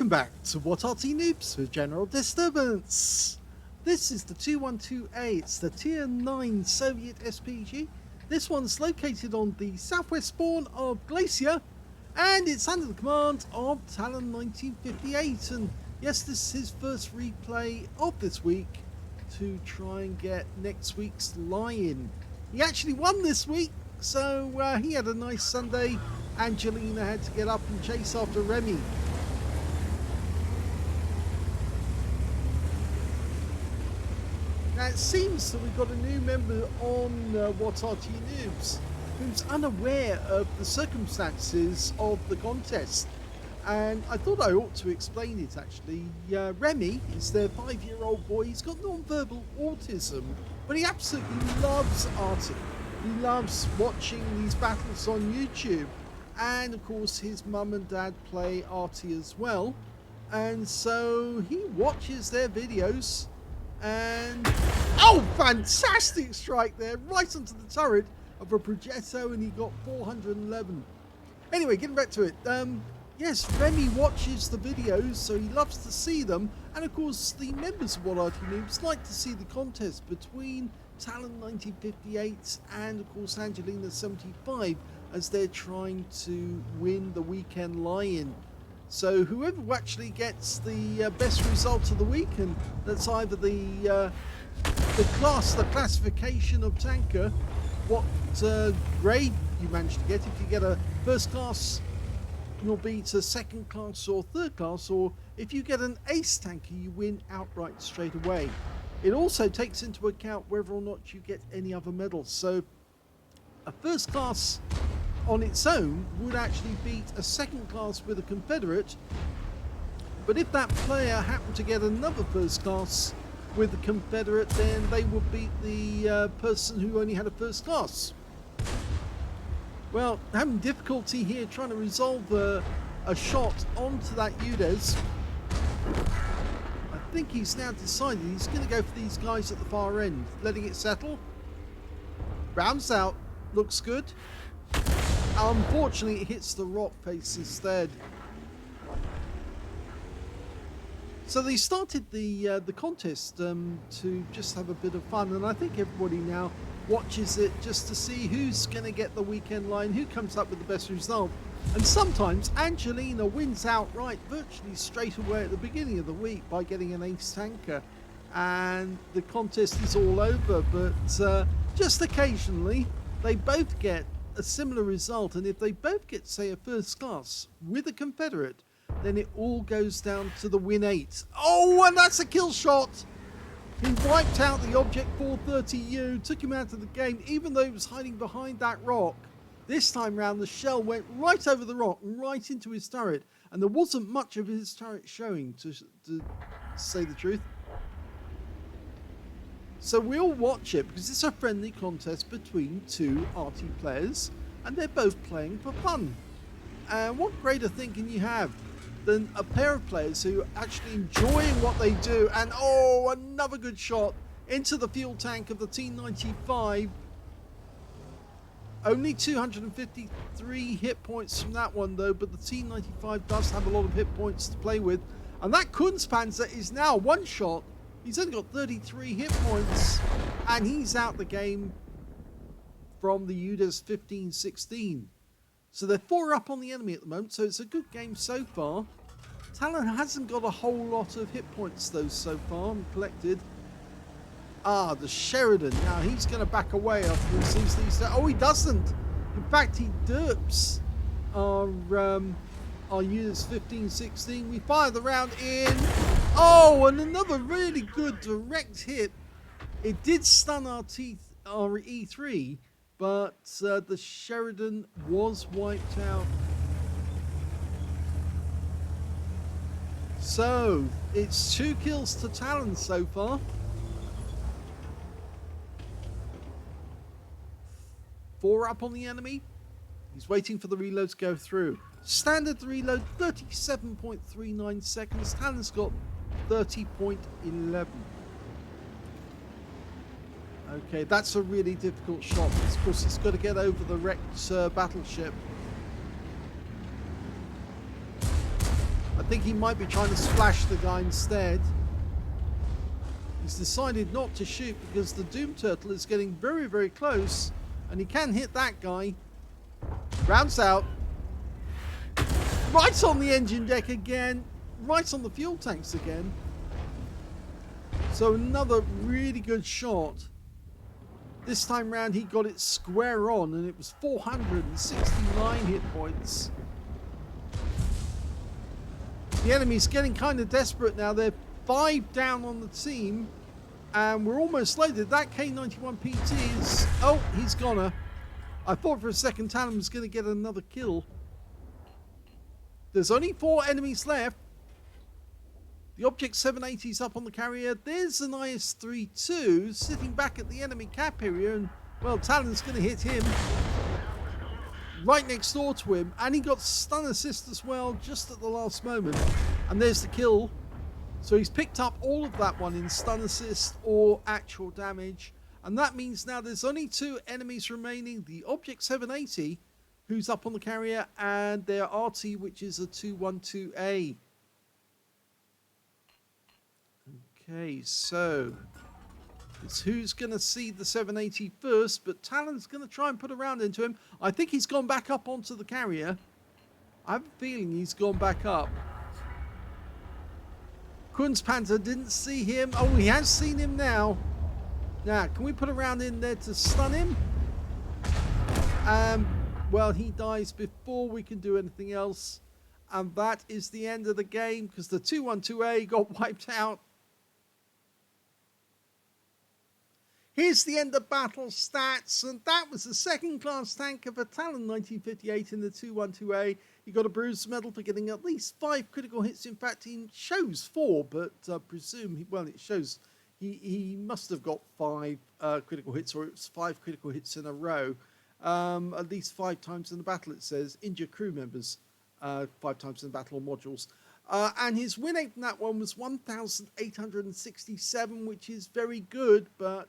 Welcome back to What Arty Noobs for General Disturbance. This is the 2128, the Tier 9 Soviet SPG. This one's located on the southwest spawn of Glacier, and it's under the command of talon1958. And yes, this is his first replay of this week to try and get next week's lie-in. He actually won this week, so he had a nice Sunday. Angelina had to get up and chase after Remy. Now it seems that we've got a new member on What Arty Noobs who's unaware of the circumstances of the contest, and I thought I ought to explain it actually. Remy is their 5-year-old boy. He's got non-verbal autism, but he absolutely loves Arty. He loves watching these battles on YouTube, and of course his mum and dad play Arty as well, and so he watches their videos. And oh, fantastic strike there, right onto the turret of a Progetto, and he got 411. Anyway, getting back to it, yes, Remy watches the videos, so he loves to see them, and of course the members of What Arty Noobs like to see the contest between talon1958 and of course angelina75 as they're trying to win the weekend lie-in. So whoever actually gets the best result of the week, and that's either the classification of tanker, what grade you manage to get. If you get a first class, you'll beat a second class or third class, or if you get an ace tanker, you win outright straight away. It also takes into account whether or not you get any other medals. So a first class on its own would actually beat a second class with a Confederate, but if that player happened to get another first class with a Confederate, then they would beat the person who only had a first class. Well, having difficulty here trying to resolve a shot onto that UDES. I think he's now decided he's going to go for these guys at the far end, letting it settle. Rounds out, looks good. Unfortunately, it hits the rock face instead. So they started the contest to just have a bit of fun, and I think everybody now watches it just to see who's going to get the weekend line, who comes up with the best result. And sometimes Angelina wins outright virtually straight away at the beginning of the week by getting an ace tanker, and the contest is all over. But just occasionally they both get a similar result, and if they both get, say, a first class with a Confederate, then it all goes down to the win 8. Oh, and that's a kill shot. He wiped out the Object 430U, took him out of the game, even though he was hiding behind that rock. This time round, the shell went right over the rock and right into his turret, and there wasn't much of his turret showing, to say the truth. So we'll watch it because it's a friendly contest between two Arty players, and they're both playing for fun. And what greater thing can you have than a pair of players who are actually enjoying what they do? And oh, another good shot into the fuel tank of the T95. Only 253 hit points from that one though, but the T95 does have a lot of hit points to play with. And that Kunstpanzer is now one shot. He's only got 33 hit points, and he's out the game from the UDES 15-16. So they're 4 up on the enemy at the moment, so it's a good game so far. Talon hasn't got a whole lot of hit points though so far collected. Ah, the Sheridan. Now he's going to back away after he sees these. Oh, he doesn't. In fact, he derps our UDES 15-16. We fire the round in. Oh, and another really good direct hit. It did stun our E3, but the Sheridan was wiped out. So it's 2 kills to Talon so far. 4 up on the enemy. He's waiting for the reload to go through. Standard reload, 37.39 seconds. Talon's got 30.11. Okay, that's a really difficult shot. Of course, he's got to get over the wrecked battleship. I think he might be trying to splash the guy instead. He's decided not to shoot because the Doom Turtle is getting very, very close, and he can hit that guy. Rounds out. Right on the engine deck again. Right on the fuel tanks again. So another really good shot. This time round he got it square on, and it was 469 hit points. The enemy's getting kind of desperate now. They're 5 down on the team, and we're almost loaded. That K91 PT is... Oh, he's goner. I thought for a second Talon was going to get another kill. There's only 4 enemies left. The Object 780 is up on the carrier. There's an IS-32 sitting back at the enemy cap area, and, well, Talon's going to hit him right next door to him, and he got stun assist as well just at the last moment. And there's the kill. So he's picked up all of that one in stun assist or actual damage, and that means now there's only 2 enemies remaining. The Object 780, who's up on the carrier, and their Arty, which is a 212A. Okay, so it's who's going to see the 780 first, but Talon's going to try and put a round into him. I think he's gone back up onto the carrier. I have a feeling he's gone back up. GW Panther didn't see him. Oh, he has seen him now. Now, can we put a round in there to stun him? Well, he dies before we can do anything else. And that is the end of the game because the 212A got wiped out. Here's the end of battle stats, and that was the second class tank of a talon1958 in the 212A. He got a bruise medal for getting at least 5 critical hits. In fact, he shows 4, but presume, well, it shows he must have got 5 critical hits, or it was 5 critical hits in a row. At least 5 times in the battle, it says. Injure crew members 5 times in the battle or modules. And his win rate in that one was 1,867, which is very good, but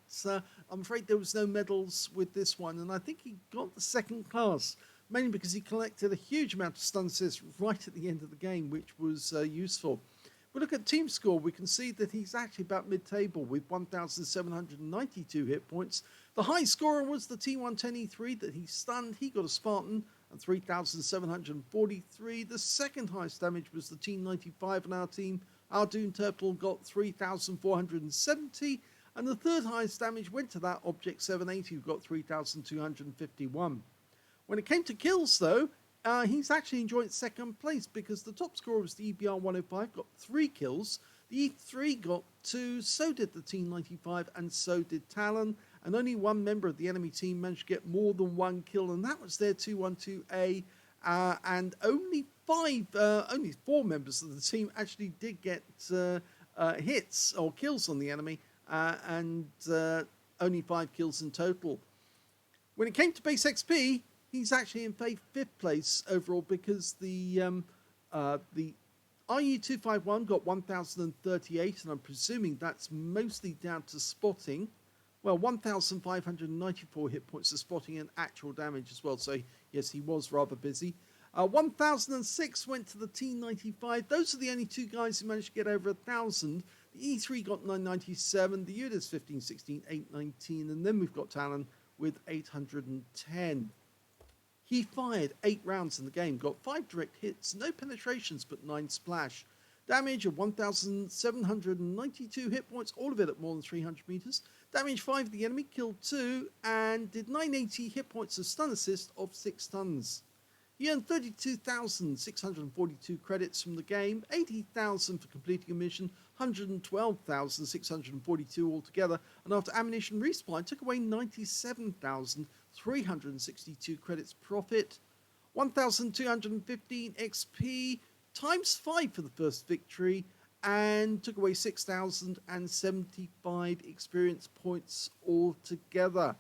I'm afraid there was no medals with this one. And I think he got the second class, mainly because he collected a huge amount of stun assists right at the end of the game, which was useful. If we look at team score, we can see that he's actually about mid-table with 1,792 hit points. The high scorer was the T110E3 that he stunned. He got a Spartan and 3,743. The second highest damage was the T95 on our team. Our Doom Turtle got 3,470. And the third highest damage went to that Object 780, who got 3,251. When it came to kills, though, he's actually enjoyed second place because the top scorer was the EBR-105, got 3 kills. The E3 got 2, so did the T95, and so did Talon. And only 1 member of the enemy team managed to get more than 1 kill, and that was their 212A. And only 4 members of the team actually did get hits or kills on the enemy, and only 5 kills in total. When it came to base XP, he's actually in 5th place overall because the RU251 got 1,038, and I'm presuming that's mostly down to spotting. Well, 1,594 hit points of spotting and actual damage as well. So, yes, he was rather busy. 1,006 went to the T95. Those are the only 2 guys who managed to get over 1,000. The E3 got 997. The UDIS 1516, 819. And then we've got Talon with 810. He fired 8 rounds in the game, got 5 direct hits, no penetrations, but 9 splash. Damage of 1,792 hit points, all of it at more than 300 meters. Damage 5 of the enemy, killed 2, and did 980 hit points of stun assist of 6 stuns. He earned 32,642 credits from the game, 80,000 for completing a mission, 112,642 altogether, and after ammunition resupply, took away 97,362 credits profit, 1,215 XP, times 5 for the first victory, and took away 6,075 experience points altogether.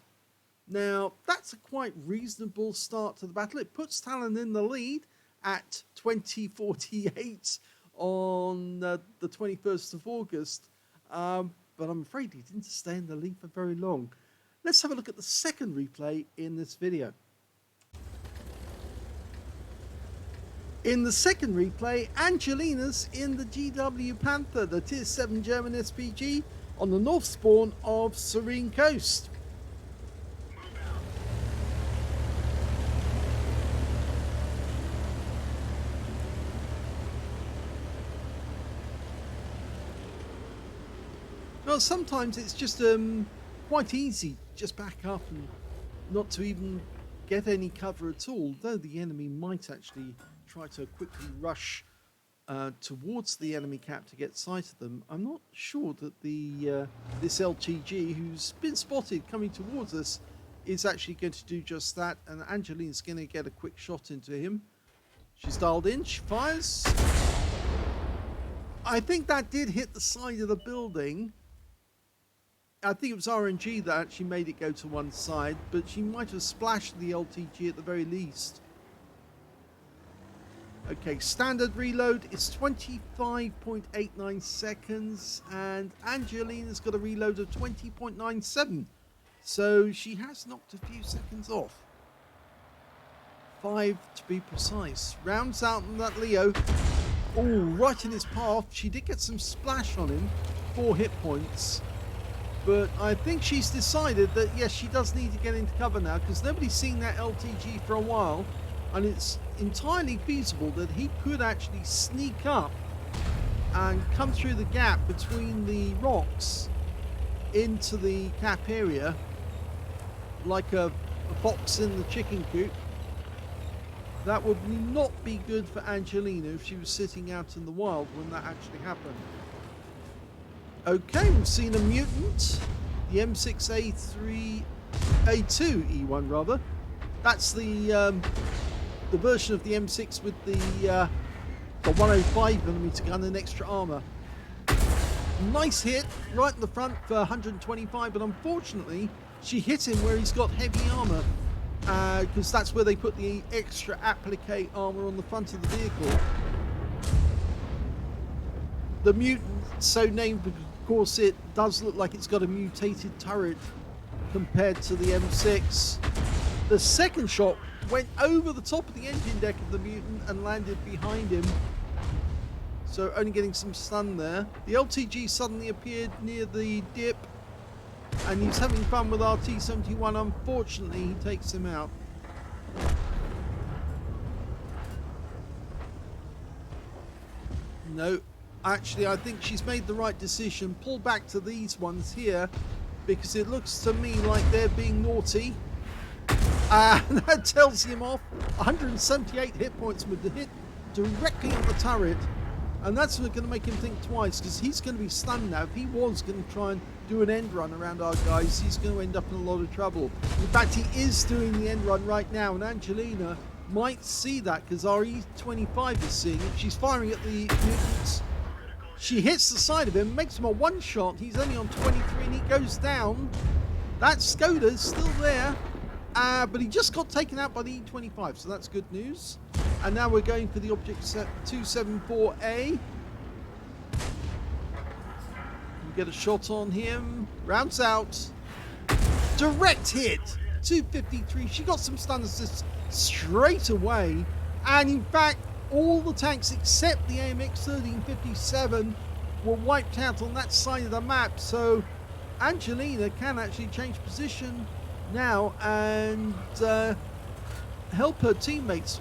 Now, that's a quite reasonable start to the battle. It puts Talon in the lead at 2048 on the 21st of August, but I'm afraid he didn't stay in the lead for very long. Let's have a look at the second replay in this video. In the second replay, Angelina's in the GW Panther, the Tier 7 German SPG, on the north spawn of Serene Coast. Well, sometimes it's just quite easy to just back up and not to even get any cover at all, though the enemy might actually try to quickly rush towards the enemy cap to get sight of them. I'm not sure that the this LTG, who's been spotted coming towards us, is actually going to do just that, and Angelina's going to get a quick shot into him. She's dialed in, she fires. I think that did hit the side of the building. I think it was RNG that actually made it go to one side, but she might have splashed the LTG at the very least. Okay, standard reload is 25.89 seconds, and Angelina's got a reload of 20.97. So she has knocked a few seconds off. 5 to be precise. Rounds out on that Leo. Oh, right in his path. She did get some splash on him. 4 hit points. But I think she's decided that, yes, she does need to get into cover now, because nobody's seen that LTG for a while. And it's entirely feasible that he could actually sneak up and come through the gap between the rocks into the cap area like a fox in the chicken coop. That would not be good for Angelina if she was sitting out in the wild when that actually happened. Okay, we've seen a mutant, the M6A2 E1 rather. That's the version of the M6 with the 105mm gun and extra armor. Nice hit right in the front for 125, but unfortunately she hit him where he's got heavy armor, because that's where they put the extra applique armor on the front of the vehicle. The mutant, so named because of course it does look like it's got a mutated turret compared to the M6. The second shot went over the top of the engine deck of the mutant and landed behind him, so only getting some stun there. The LTG suddenly appeared near the dip and he's having fun with RT-71. Unfortunately, he takes him out. No, actually I think she's made the right decision. Pull back to these ones here, because it looks to me like they're being naughty. And that tells him off. 178 hit points with the hit directly on the turret. And that's going to make him think twice, because he's going to be stunned now. If he was going to try and do an end run around our guys, he's going to end up in a lot of trouble. In fact, he is doing the end run right now, and Angelina might see that because our E25 is seeing it. She's firing at the mutants. She hits the side of him, makes him a one shot. He's only on 23 and he goes down. That Skoda's still there. But he just got taken out by the E25, so that's good news. And now we're going for the Object 274A. We get a shot on him. Rounds out. Direct hit. 253. She got some stun assists straight away. And in fact, all the tanks except the AMX 1357 were wiped out on that side of the map. So Angelina can actually change position now and help her teammates.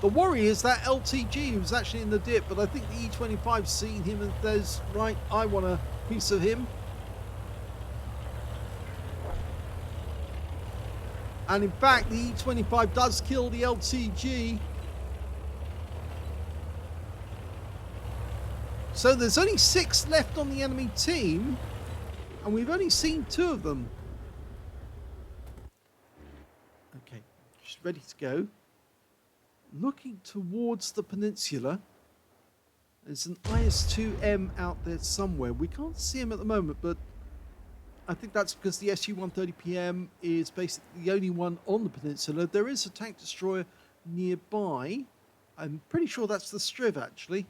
The worry is that LTG, who's actually in the dip, but I think the E25's seen him and says, right, I want a piece of him. And in fact, the E25 does kill the LTG. So there's only 6 left on the enemy team, and we've only seen 2 of them. Okay, she's ready to go. Looking towards the peninsula. There's an IS-2M out there somewhere. We can't see him at the moment, but I think that's because the Su-130PM is basically the only one on the peninsula. There is a tank destroyer nearby. I'm pretty sure that's the Striv, actually.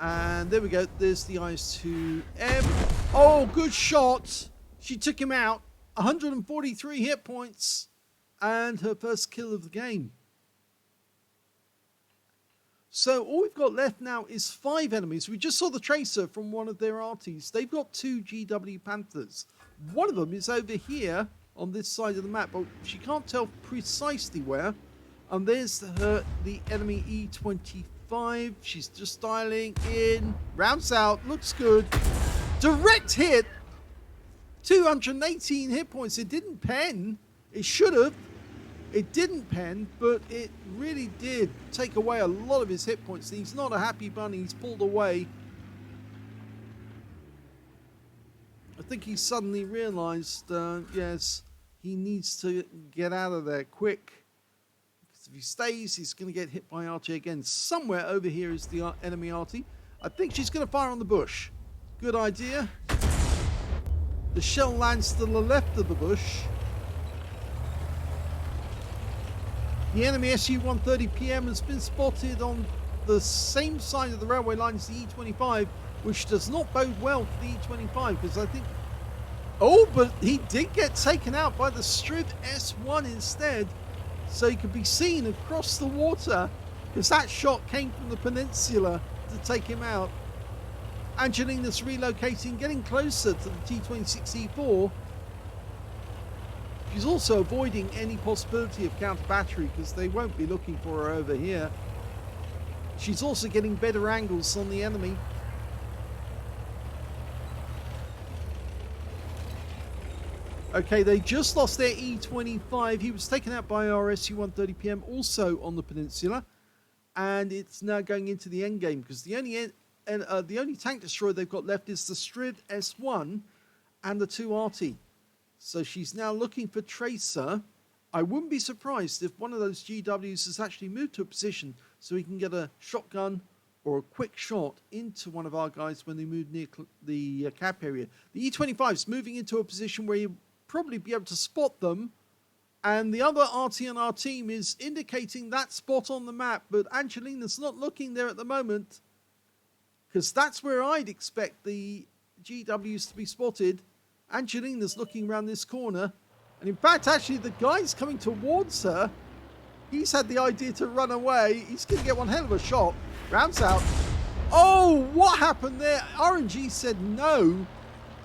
And there we go. There's the IS-2M. Oh, good shot. She took him out. 143 hit points. And her first kill of the game. So all we've got left now is 5 enemies. We just saw the tracer from one of their Arties. They've got 2 GW Panthers. One of them is over here on this side of the map, but she can't tell precisely where. And there's the enemy E25. She's just dialing in. Rounds out. Looks good. Direct hit. 218 hit points. It didn't pen. It should have. It didn't pen, but it really did take away a lot of his hit points. He's not a happy bunny. He's pulled away. I think he suddenly realized, yes, he needs to get out of there quick. Because if he stays, he's going to get hit by Arty again. Somewhere over here is the enemy Arty. I think she's going to fire on the bush. Good idea. The shell lands to the left of the bush. The enemy Su-130PM has been spotted on the same side of the railway line as the E25, which does not bode well for the E25, because I think... Oh, but he did get taken out by the Striv S1 instead, so he could be seen across the water, because that shot came from the peninsula to take him out. Angelina's relocating, getting closer to the T-26E4. She's also avoiding any possibility of counter battery because they won't be looking for her over here. She's also getting better angles on the enemy. Okay, they just lost their E25. He was taken out by our Su-130PM also on the peninsula. And it's now going into the end game because the only tank destroyer they've got left is the Striv S1 and the 2 Arty. So she's now looking for Tracer. I wouldn't be surprised if one of those GWs has actually moved to a position so he can get a shotgun or a quick shot into one of our guys when they move near the cap area. The E25 is moving into a position where you'll probably be able to spot them. And the other RT on our team is indicating that spot on the map. But Angelina's not looking there at the moment, because that's where I'd expect the GWs to be spotted. Angelina's looking around this corner. And in fact, actually, the guy's coming towards her. He's had the idea to run away. He's going to get one hell of a shot. Rounds out. Oh, what happened there? RNG said no.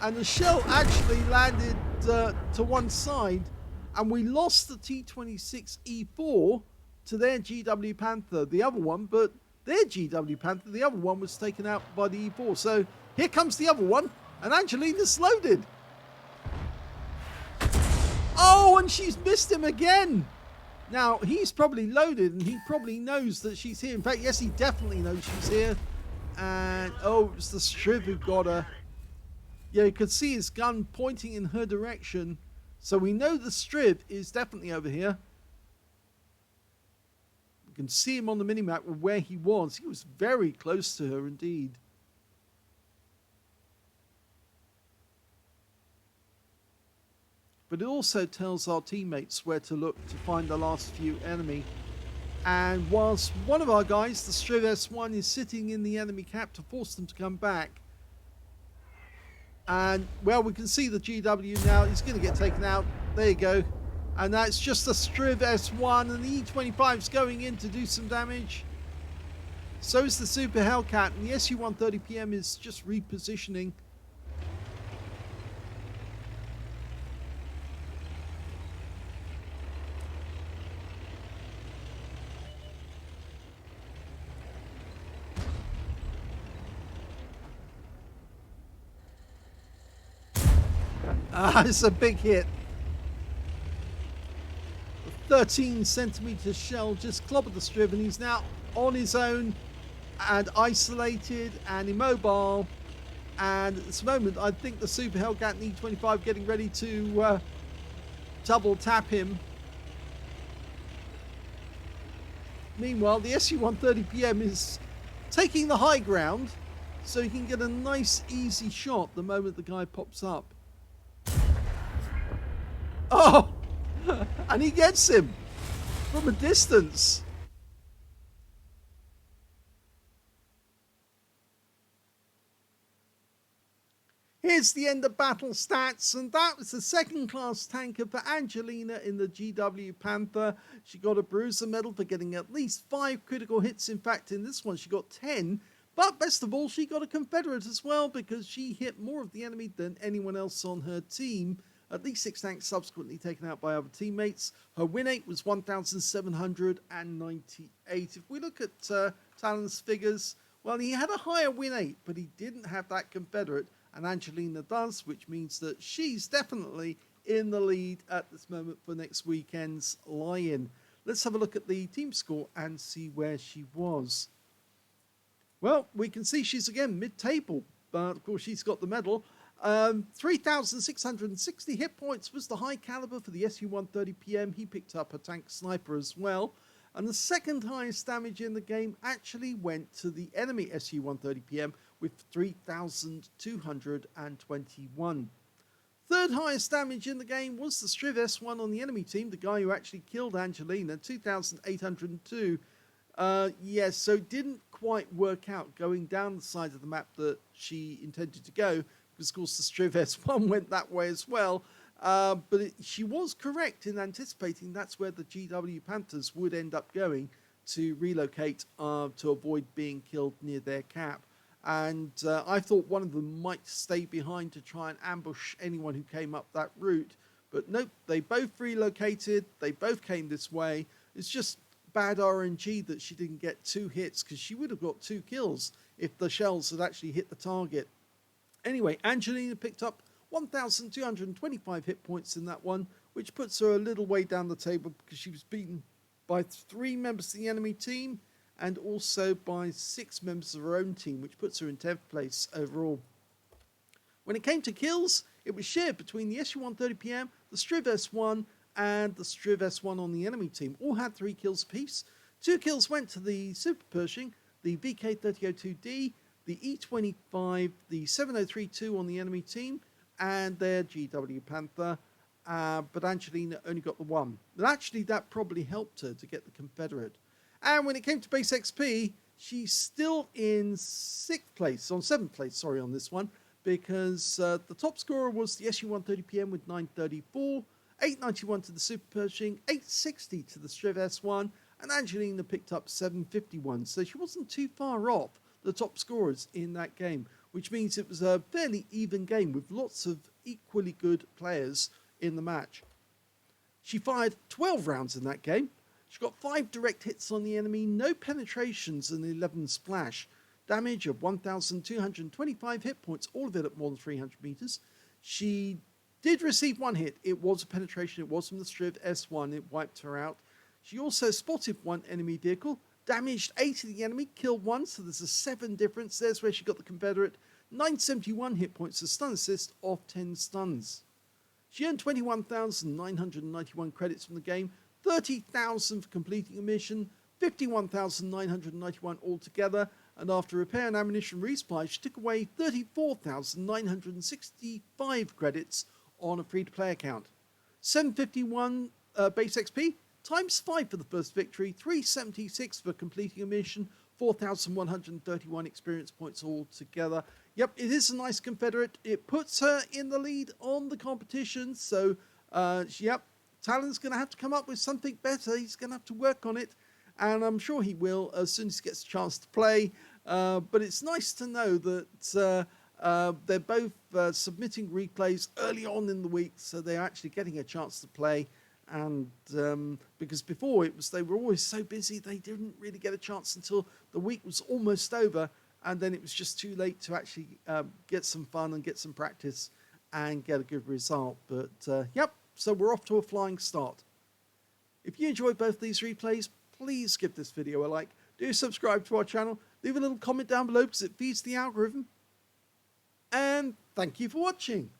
And the shell actually landed to one side. And we lost the T-26E4 to their GW Panther, the other one. But their GW Panther, the other one, was taken out by the E4. So here comes the other one. And Angelina's loaded. Oh, and she's missed him again. Now, he's probably loaded, and he probably knows that she's here. In fact, yes, he definitely knows she's here. And, oh, it's the Striv who got her. Yeah, you could see his gun pointing in her direction. So we know the Striv is definitely over here. You can see him on the minimap where he was. He was very close to her indeed. But it also tells our teammates where to look to find the last few enemy. And whilst one of our guys, the Striv S1, is sitting in the enemy cap to force them to come back. And, well, we can see the GW now. He's going to get taken out. There you go. And that's just the Striv S1. And the E25 is going in to do some damage. So is the Super Hellcat. And the Su-130PM is just repositioning. It's a big hit. A 13-centimeter shell just clobbered the Striv, and he's now on his own and isolated and immobile. And at this moment, I think the Super Hellcat and E25 getting ready to double tap him. Meanwhile, the Su-130PM is taking the high ground so he can get a nice, easy shot the moment the guy pops up. Oh! And he gets him from a distance. Here's the end of battle stats, and that was the second class tanker for Angelina in the GW Panther. She got a bruiser medal for getting at least 5 critical hits. In fact, in this one she got 10. But best of all, she got a Confederate as well, because she hit more of the enemy than anyone else on her team. At least 6 tanks subsequently taken out by other teammates. Her win rate was 1,798. If we look at Talon's figures, well, he had a higher win rate, but he didn't have that Confederate, and Angelina does, which means that she's definitely in the lead at this moment for next weekend's lie-in. Let's have a look at the team score and see where she was. Well, we can see she's again mid-table, but of course she's got the medal. 3,660 hit points was the high caliber for the SU-130PM. He picked up a tank sniper as well. And the second highest damage in the game actually went to the enemy SU-130PM with 3,221. Third highest damage in the game was the Striv S1 on the enemy team, the guy who actually killed Angelina, 2,802. Yes, so it didn't quite work out going down the side of the map that she intended to go, because of course the Striv S1 went that way as well. But she was correct in anticipating that's where the GW Panthers would end up going to relocate to avoid being killed near their cap. And I thought one of them might stay behind to try and ambush anyone who came up that route. But nope, they both relocated. They both came this way. It's just bad RNG that she didn't get 2 hits, because she would have got 2 kills if the shells had actually hit the target. Anyway, Angelina picked up 1,225 hit points in that one, which puts her a little way down the table, because she was beaten by 3 members of the enemy team and also by 6 members of her own team, which puts her in 10th place overall. When it came to kills, it was shared between the SU-130PM, the Striv S1, and the Striv S1 on the enemy team. All had 3 kills apiece. 2 kills went to the Super Pershing, the VK3002D, the E25, the 7032 on the enemy team, and their GW Panther, but Angelina only got the 1. But actually, that probably helped her to get the Confederate. And when it came to base XP, she's still in 7th place on this one, because the top scorer was the SU-130PM with 934, 891 to the Super Pershing, 860 to the Striv S1, and Angelina picked up 751, so she wasn't too far off the top scorers in that game, which means it was a fairly even game with lots of equally good players in the match. She fired 12 rounds in that game. She got 5 direct hits on the enemy, no penetrations, and 11 splash. Damage of 1,225 hit points, all of it at more than 300 meters. She did receive 1 hit. It was a penetration. It was from the Striv S1. It wiped her out. She also spotted 1 enemy vehicle, damaged 8 of the enemy, killed 1, so there's a 7 difference. There's where she got the Confederate. 971 hit points, a stun assist of 10 stuns. She earned 21,991 credits from the game, 30,000 for completing a mission, 51,991 altogether, and after repair and ammunition resupply, she took away 34,965 credits on a free-to-play account. 751 base XP, times 5 for the first victory, 376 for completing a mission, 4,131 experience points altogether. Yep, it is a nice Confederate. It puts her in the lead on the competition, so yep, Talon's going to have to come up with something better. He's going to have to work on it, and I'm sure he will as soon as he gets a chance to play. But it's nice to know that they're both submitting replays early on in the week, so they're actually getting a chance to play. And because before they were always so busy, they didn't really get a chance until the week was almost over, and then it was just too late to actually get some fun and get some practice and get a good result. But yep, so we're off to a flying start. If you enjoyed both these replays, please give this video a like. Do subscribe to our channel. Leave a little comment down below because it feeds the algorithm. And thank you for watching.